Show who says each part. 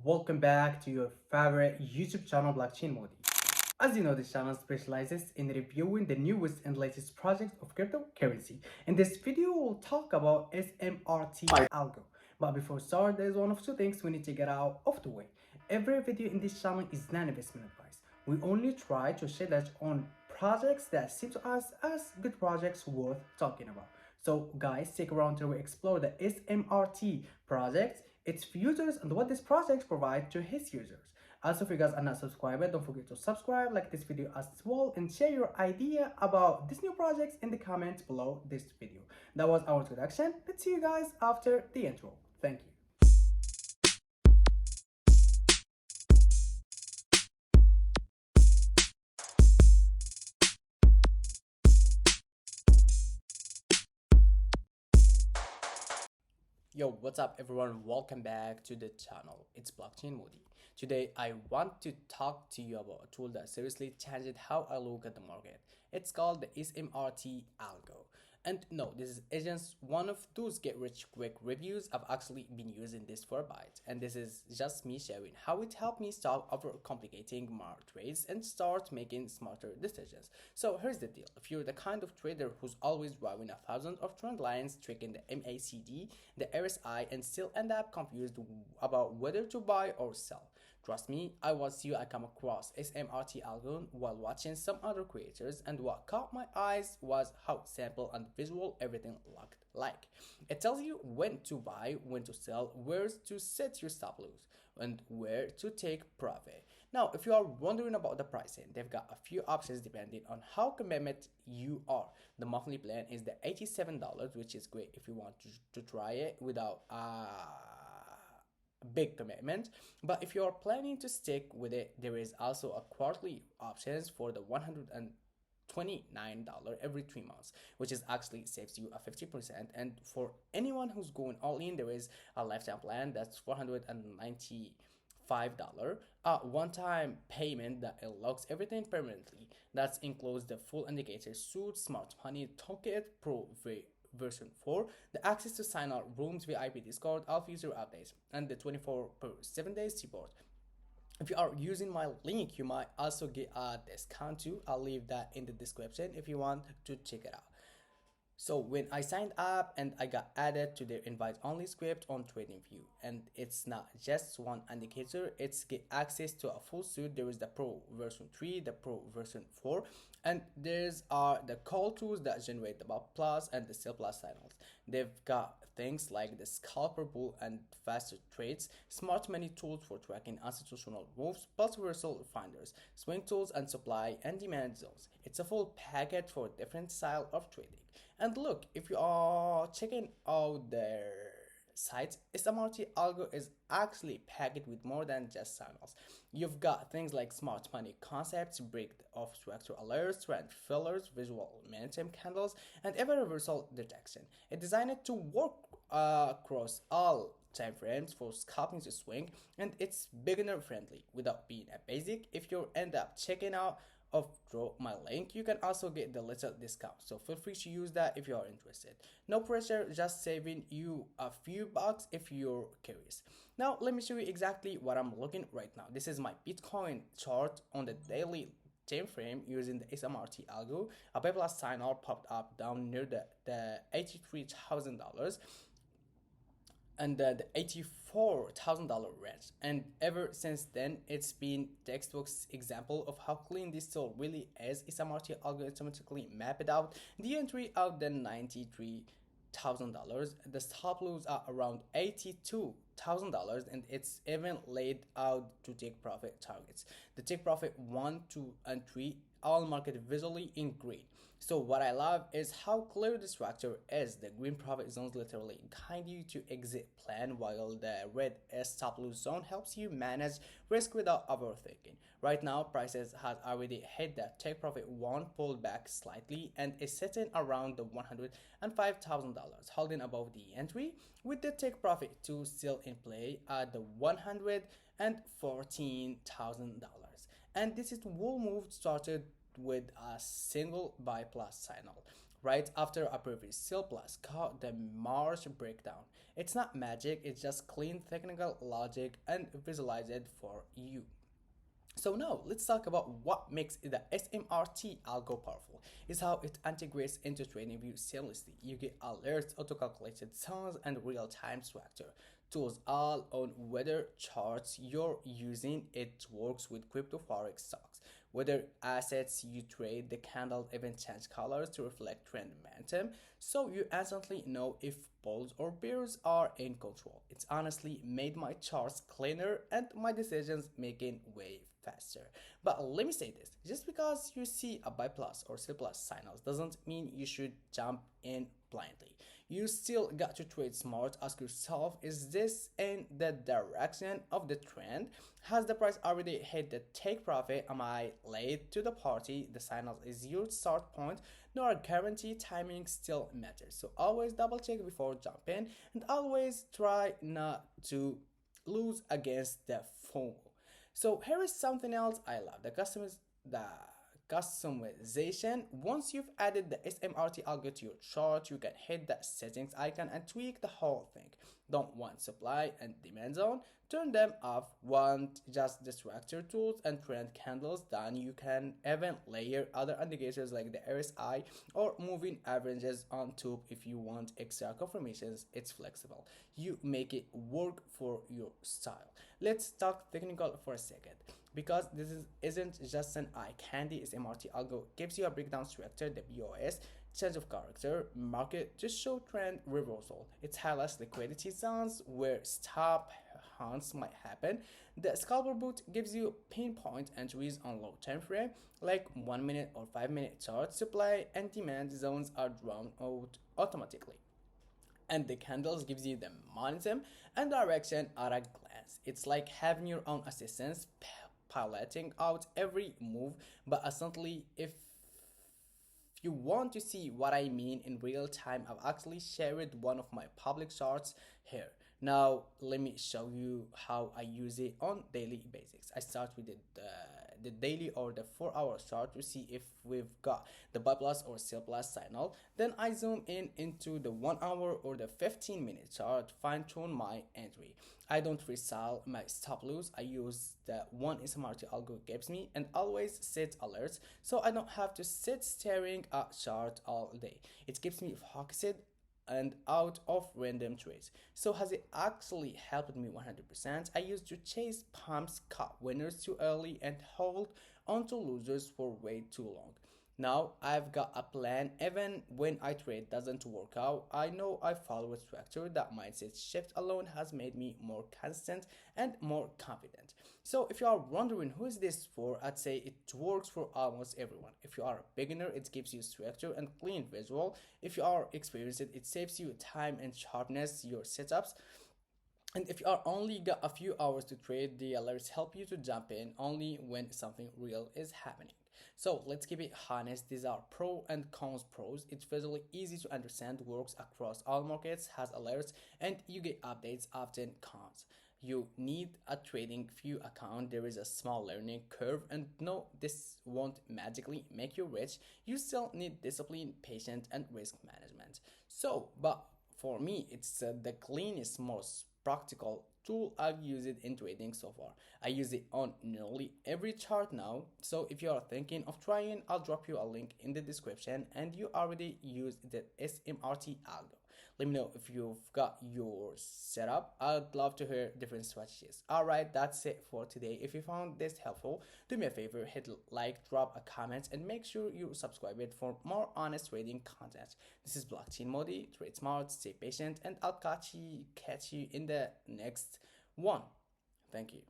Speaker 1: Welcome back to your favorite YouTube channel, Blockchainmodie. As you know, this channel specializes in reviewing the newest and latest projects of cryptocurrency. In this video, we'll talk about SMRT Algo. But before we start, there's one of two things we need to get out of the way. Every video in this channel is non-investment advice. We only try to shed light on projects that seem to us as good projects worth talking about. So guys, stick around till we explore the SMRT project, its futures, and what this project provides to its users. Also, if you guys are not subscribed, don't forget to subscribe, like this video as well, and share your idea about this new projects in the comments below this video. That was our introduction. Let's see you guys after the intro. Thank you. Yo, what's up everyone? Welcome back to the channel. It's Blockchain Modie. Today I want to talk to you about a tool that seriously changed how I look at the market. It's called the SMRT Algo. And no, this is just one of those get rich quick reviews. I've actually been using this for a bite, and this is just me sharing how it helped me stop overcomplicating my trades and start making smarter decisions. So here's the deal. If you're the kind of trader who's always drawing a thousand of trend lines, tracking the MACD, the RSI, and still end up confused about whether to buy or sell, trust me, I was you. I come across SMRT Algo while watching some other creators, and what caught my eyes was how simple and visual everything looked like. It tells you when to buy, when to sell, where to set your stop loss, and where to take profit. Now, if you are wondering about the pricing, they've got a few options depending on how committed you are. The monthly plan is the $87, which is great if you want to try it without big commitment. But if you're planning to stick with it, there is also a quarterly options for the $129 every 3 months, which is actually saves you a 50%. And for anyone who's going all in, there is a lifetime plan that's $495 one-time payment that unlocks everything permanently. That includes the full indicator suite, smart money toolkit, pro version 4, the access to sign out rooms, VIP Discord, all future updates, and the 24 per 7 days support. If you are using my link, you might also get a discount too. I'll leave that in the description if you want to check it out. So when I signed up and I got added to their invite only script on TradingView, and it's not just one indicator, it's get access to a full suite. There is the Pro version 3, the Pro version 4, and there's the call tools that generate the buy plus and the sell plus signals. They've got things like the scalper pool and faster trades, smart money tools for tracking institutional moves, plus reversal finders, swing tools, and supply and demand zones. It's a full package for different style of trading. And look, if you are checking out their site, SMRT Algo is actually packed with more than just signals. You've got things like smart money concepts, break of structure alerts, trend fillers, visual momentum candles, and ever reversal detection. It's designed to work across all time frames for scalping to swing, and it's beginner friendly without being a basic. If you end up checking out of draw my link, you can also get the little discount, so feel free to use that if you are interested. No pressure, just saving you a few bucks if you're curious. Now let me show you exactly what I'm looking right now. This is my Bitcoin chart on the daily time frame using the SMRT algo. A paper sign up popped up down near the $83,000 and the $84,000 range, and ever since then it's been textbook's example of how clean this tool really is. SMRT algorithmically mapped out the entry of the $93,000, the stop loss are around $82,000, and it's even laid out to take profit targets. The take profit 1, 2, and 3 all marked visually in green. So what I love is how clear the structure is. The green profit zones literally guide you to exit plan, while the red stop loss zone helps you manage risk without overthinking. Right now, prices has already hit the take profit 1, pulled back slightly, and is sitting around the $105,000, holding above the entry, with the take profit 2 still in play at the $114,000. And this is whole move started with a single buy plus signal. right after a previous sell plus called the March breakdown. It's not magic, it's just clean technical logic and visualized for you. So now let's talk about what makes the SMRT algo powerful. Is how it integrates into TradingView seamlessly. You get alerts, auto-calculated zones, and real-time structure tools all on whether charts you're using. It works with crypto forex stocks. Whether assets you trade, the candles even change colors to reflect trend momentum, so you instantly know if bulls or bears are in control. It's honestly made my charts cleaner and my decisions making way faster. But let me say this, just because you see a buy plus or sell plus signals doesn't mean you should jump in blindly. You still got to trade smart. Ask yourself, is this in the direction of the trend? Has the price already hit the take profit? Am I late to the party? The signals is your start point, nor guarantee timing still matters. So always double check before jumping, and always try not to lose against the FOMO. So here is something else I love, the customization. Once you've added the SMRT algo to your chart, you can hit the settings icon and tweak the whole thing. Don't want supply and demand zone? Turn them off. Want just the structure tools and trend candles? Then you can even layer other indicators like the RSI or moving averages on top if you want extra confirmations. It's flexible. You make it work for your style. Let's talk technical for a second, because isn't just an eye candy. SMRT algo gives you a breakdown structure, the BOS, change of character, market to show trend reversal. It highlights liquidity zones where stop hunts might happen. The scalper boot gives you pinpoint entries on low time frame, like 1 minute or 5 minute chart. Supply and demand zones are drawn out automatically, and the candles gives you the momentum and direction at a glance. It's like having your own assistants piloting out every move, but instantly. If you want to see what I mean in real time, I've actually shared one of my public charts here. Now let me show you how I use it on daily basis. I start with the daily or the 4 hour chart to see if we've got the buy plus or sell plus signal. Then I zoom in into the 1 hour or the 15 minute chart, fine tune my entry. I don't resell my stop loss. I use the one SMRT algo gives me, and always set alerts so I don't have to sit staring at chart all day. It keeps me focused and out of random trades. So has it actually helped me 100%? I used to chase pumps, cut winners too early, and hold onto losers for way too long. Now I've got a plan. Even when I trade doesn't work out, I know I follow a structure. That mindset shift alone has made me more consistent and more confident. So if you are wondering who is this for, I'd say it works for almost everyone. If you are a beginner, it gives you structure and clean visual. If you are experienced, it saves you time and sharpness your setups. And if you are only got a few hours to trade, the alerts help you to jump in only when something real is happening. So let's keep it honest. These are pro and cons. Pros: it's visually easy to understand, works across all markets, has alerts, and you get updates often. Cons: you need a TradingView account. There is a small learning curve, and no, this won't magically make you rich. You still need discipline, patience, and risk management. But for me, it's the cleanest, most practical tool I've used it in trading so far. I use it on nearly every chart now. So if you are thinking of trying, I'll drop you a link in the description, and you already use the SMRT algo. Let me know if you've got your setup. I'd love to hear different strategies. Alright, that's it for today. If you found this helpful, do me a favor, hit like, drop a comment, and make sure you subscribe it for more honest trading content. This is Blockchainmodie. Trade smart, stay patient, and I'll catch you in the next one. Thank you.